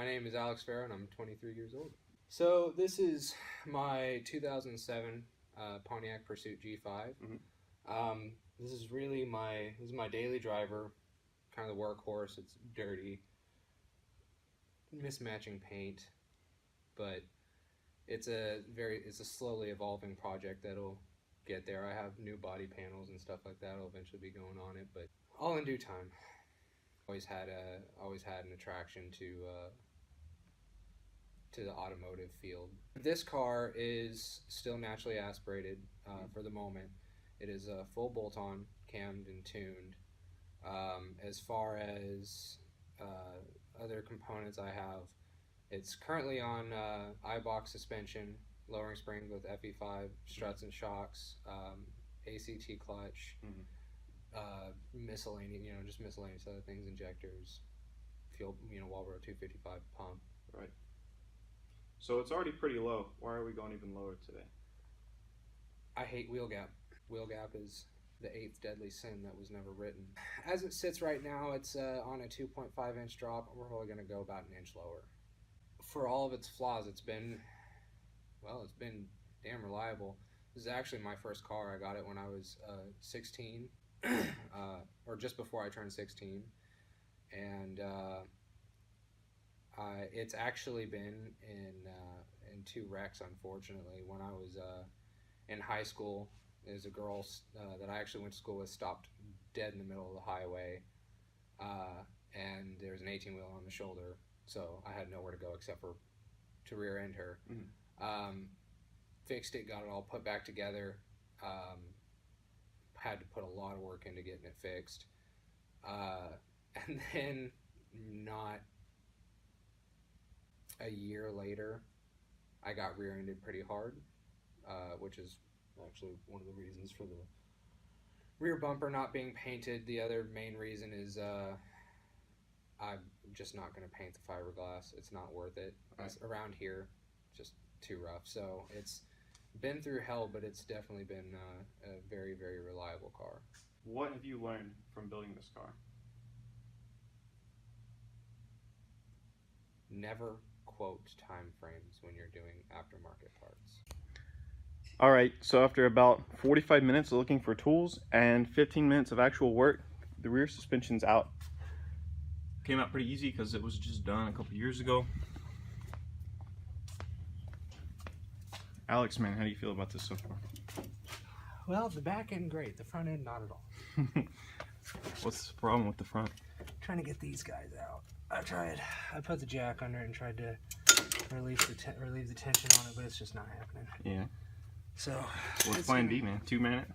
name is Alex Farrow and I'm 23 years old. So this is my 2007 Pontiac Pursuit G5. This is really my daily driver, kind of the workhorse. It's dirty, mismatching paint, but it's a slowly evolving project that'll get there. I have new body panels and stuff like that will eventually be going on it, but all in due time. Always had an attraction to the automotive field. This car is still naturally aspirated for the moment. It is a full bolt-on, cammed and tuned. As far as other components I have, it's currently on I-box suspension, lowering springs with FE5 struts and shocks, ACT clutch, miscellaneous, just miscellaneous other things, injectors, fuel, Walbro 255 pump. Right. So it's already pretty low. Why are we going even lower today? I hate wheel gap. Wheel gap is the 8th deadly sin that was never written. As it sits right now, it's on a 2.5 inch drop. We're probably going to go about an inch lower. For all of its flaws, it's been damn reliable. This is actually my first car. I got it when I was 16, or just before I turned 16, and it's actually been in 2 wrecks, unfortunately. When I was in high school, there's a girl that I actually went to school with stopped dead in the middle of the highway, and there was an 18-wheel on the shoulder, so I had nowhere to go except for to rear end her. Fixed it, got it all put back together. Had to put a lot of work into getting it fixed, and then not a year later, I got rear-ended pretty hard, which is actually one of the reasons for the rear bumper not being painted. The other main reason is I'm just not going to paint the fiberglass. It's not worth it. It's around here, just too rough. So it's been through hell, but it's definitely been a very, very reliable car. What have you learned from building this car? Never quote time frames when you're doing aftermarket parts. Alright, so after about 45 minutes of looking for tools and 15 minutes of actual work, the rear suspension's out. Came out pretty easy because it was just done a couple years ago. Alex, man, how do you feel about this so far? Well, the back end great, the front end not at all. What's the problem with the front? Trying to get these guys out. I put the jack under it and tried to relieve the tension on it, but it's just not happening. Yeah. So what's plan B, man? 2-man it?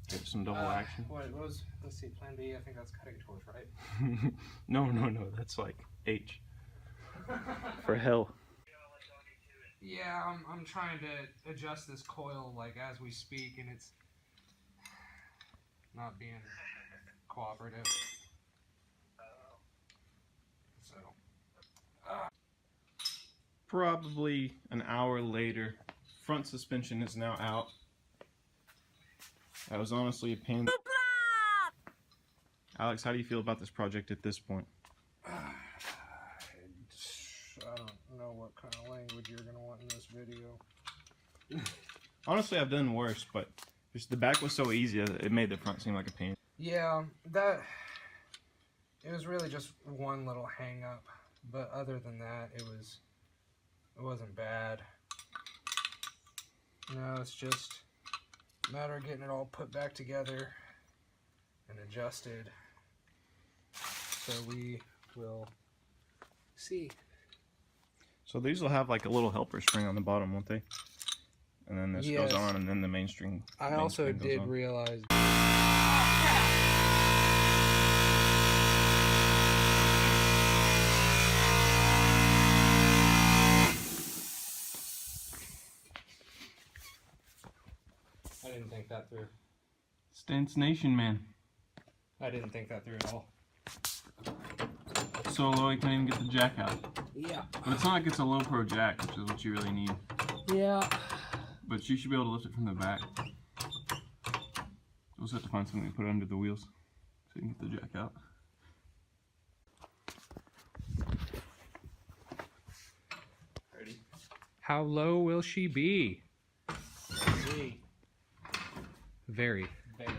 Get some double action? Let's see, plan B, I think that's cutting torch, right? No, that's like H. For hell. Yeah, I'm trying to adjust this coil like as we speak, and it's not being cooperative. So probably an hour later, front suspension is now out. That was honestly a pain. Alex, how do you feel about this project at this point? I don't know what kind of language you're going to want in this video. Honestly, I've done worse, but just the back was so easy, it made the front seem like a pain. Yeah, it was really just one little hang up, but other than that, it wasn't bad. No, it's just a matter of getting it all put back together and adjusted. So we will see. So these will have like a little helper spring on the bottom, won't they? And then this goes on, and then the main string. I also did realize. I didn't think that through. Stance Nation, man. I didn't think that through at all. So low you can't even get the jack out. Yeah. But it's not like it's a low pro jack, which is what you really need. Yeah. But you should be able to lift it from the back. We'll just have to find something to put under the wheels so you can get the jack out. How low will she be? Let's see. Very. Very.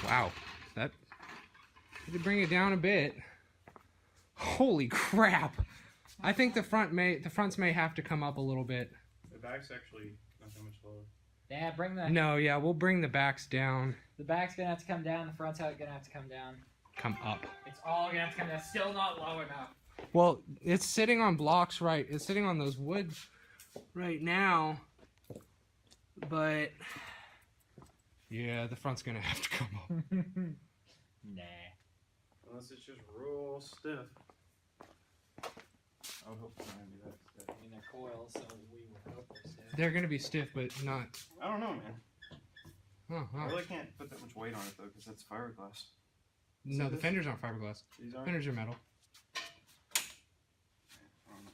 Wow. That did bring it down a bit. Holy crap! I think the fronts may have to come up a little bit. The back's actually not that much lower. Yeah, bring the... No, yeah, we'll bring the backs down. The back's gonna have to come down, the front's gonna have to come down. Come up. It's all gonna have to come down. Still not low enough. Well, it's sitting on blocks, right? It's sitting on those wood right now. But yeah, the front's gonna have to come up. Nah. Unless it's just real stiff. I would hope it's not gonna be that stiff. I mean, they're coils, so we would hope they're stiff. They're gonna be stiff, but not. I don't know, man. Oh, I oh. really can't put that much weight on it though, because that's fiberglass. No, So the this- fenders aren't fiberglass. These aren't. Fenders are metal. I don't know.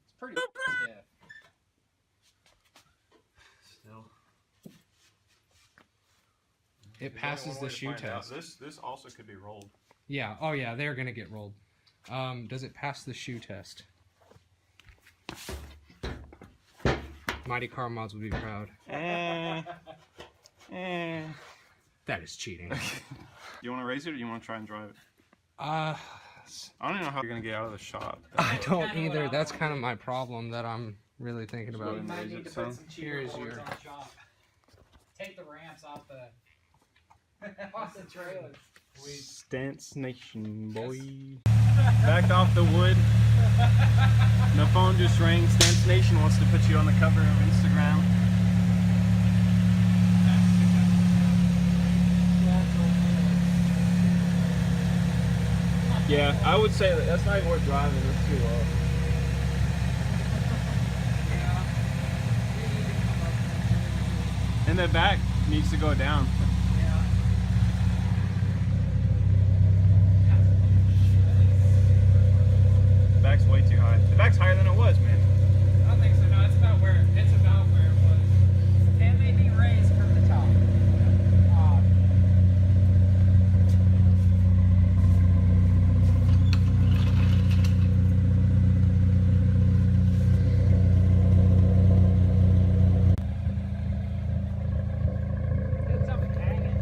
It's pretty stiff. Still. It passes the shoe test. This also could be rolled. Yeah. Oh, yeah. They're gonna get rolled. Does it pass the shoe test? Mighty Car Mods would be proud. That is cheating. You want to raise it, or you want to try and drive it? I I don't even know how you're gonna get out of the shop. don't either. That's kind of my problem that I'm really thinking We about. Well, might raise need it to some. put some cheater Here's boards your- on the shop. Take the ramps off the off the trailer. Stance Nation, boy. Back off the wood. The phone just rang. Stance Nation wants to put you on the cover of Instagram. Yeah, I would say that's not even worth driving. It's too low. And the back needs to go down. The back's way too high. The back's higher than it was, man. I don't think so. No, it's about where it was. Can they be raised from the top? Did something hanging.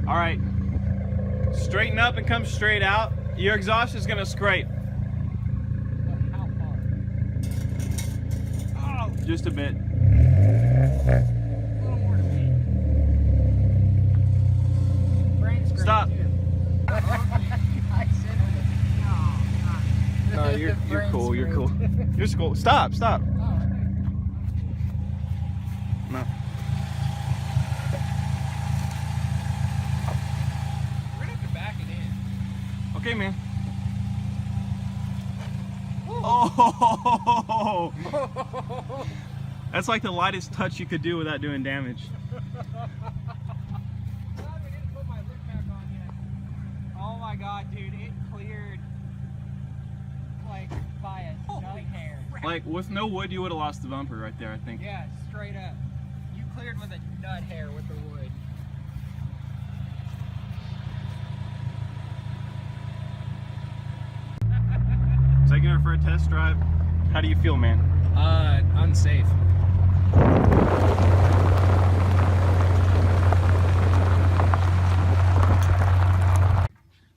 All right. Straighten up and come straight out. Your exhaust is gonna scrape. But how far? Oh, Just a bit. a little more to me. Brain scrape, Stop. too. I said it. No, you're Brain cool. You're cool. scrape. You're cool. Stop. Stop. Oh, No. We're gonna have to back it in. Okay, man. Oh! That's like the lightest touch you could do without doing damage. Glad we didn't put my look back on yet. Oh my god, dude, it cleared like by a nut hair. Like with no wood, you would have lost the bumper right there, I think. Yeah, straight up. You cleared with a nut hair with the wood. Taking her for a test drive. How do you feel, man? Unsafe.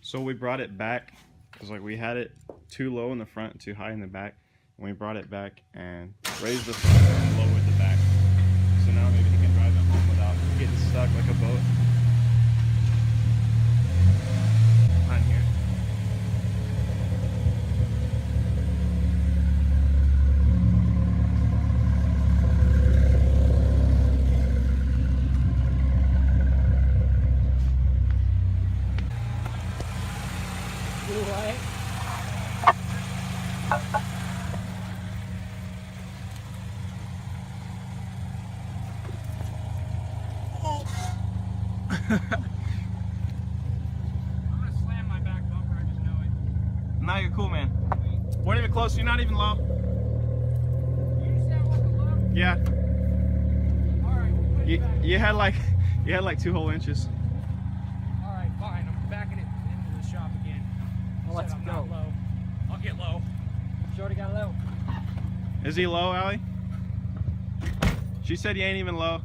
So we brought it back because like we had it too low in the front and too high in the back, and we brought it back and raised the front and lowered the back. So now maybe he can drive it home without getting stuck like a boat. On here. What? I'm gonna slam my back bumper, I just know it. Now you're cool, man. We're even close. You're not even low. You just said what the look? Yeah. Alright, we'll put it back. You had like 2 whole inches. Let's I'm go. not low. I'll get low. Shorty got low. Is he low, Allie? She said he ain't even low.